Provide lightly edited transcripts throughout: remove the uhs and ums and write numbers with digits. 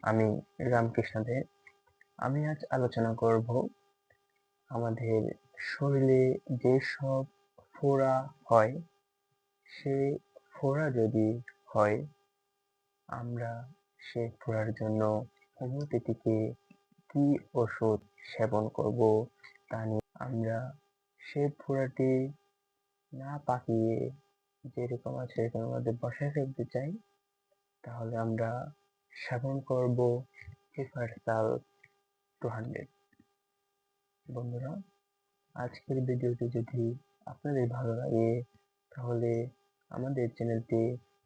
আমি রামকৃষ্ণ দে। আমি আজ আলোচনা করব আমাদের শরীরে যেসব ফোড়া হয়, সেই ফোড়া যদি হয় আমরা সেই ফোড়ার জন্য হোমিওপ্যাথিতে কি ওষুধ সেবন করব তা নিয়ে আমরা সেই ফোড়াটি না পাকিয়ে যেরকম আছে সেরকমের মধ্যে বসায় ফেলতে চাই, তাহলে আমরা সেবন করব হিপারসাল 200। বন্ধুরা, আজকের ভিডিওটি যদি আপনাদের ভালো লাগে তাহলে আমাদের চ্যানেলটি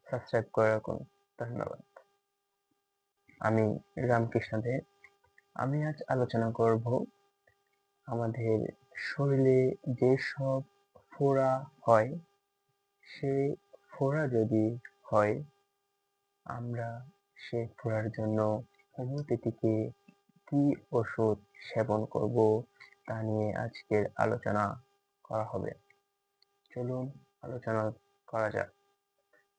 সাবস্ক্রাইব করে রাখুন। ধন্যবাদ। আমি রামকৃষ্ণ দে। আমি আজ আলোচনা করব আমাদের শরীরে যেসব ফোড়া হয়, সেই ফোড়া যদি হয় আমরা সেই ফোড়ার জন্য হোমিওপ্যাথিতে কি ওষুধ সেবন করব তা নিয়ে আজকের আলোচনা করা হবে। চলুন আলোচনা করা যাক।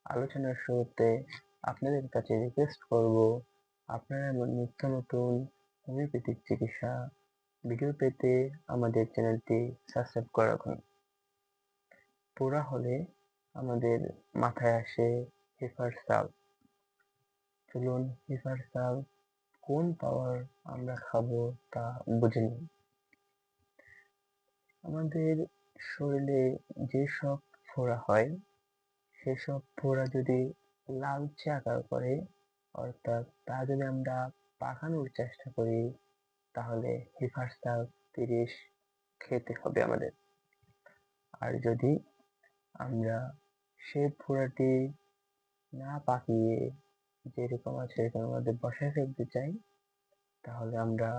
আলোচনার শুরুতে আপনাদের কাছে রিকোয়েস্ট করব, আপনারা নিত্য নতুন হোমিওপ্যাথিক চিকিৎসা ভিডিও পেতে আমাদের চ্যানেলটি সাবস্ক্রাইব করে রাখুন। ফোড়া হলে আমাদের মাথায় আসে হিপারসাল। চলুন হিপারসাল কোন পাওয়ার আমরা খাবো তা বুঝে নিই। আমাদের শরীরে যেসব ফোড়া হয় সেসব ফোড়া যদি লালচে আকার করে, অর্থাৎ তা যদি আমরা পাকানোর চেষ্টা করি, তাহলে হিপারসাল 30 খেতে হবে আমাদের। আর যদি আমরা সেই ফোড়াটি না পাকিয়ে যেরকম আছে সেরকমের মধ্যে বসায় ফেলতে চাই, তাহলে আমরা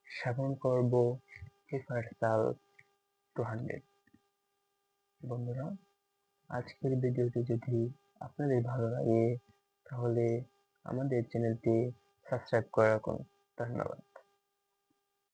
সেবন করব হিপারসাল 200। বন্ধুরা, আজকের ভিডিওটি যদি আপনাদের ভালো লাগে তাহলে আমাদের চ্যানেলটি সাবস্ক্রাইব করে রাখুন। ধন্যবাদ।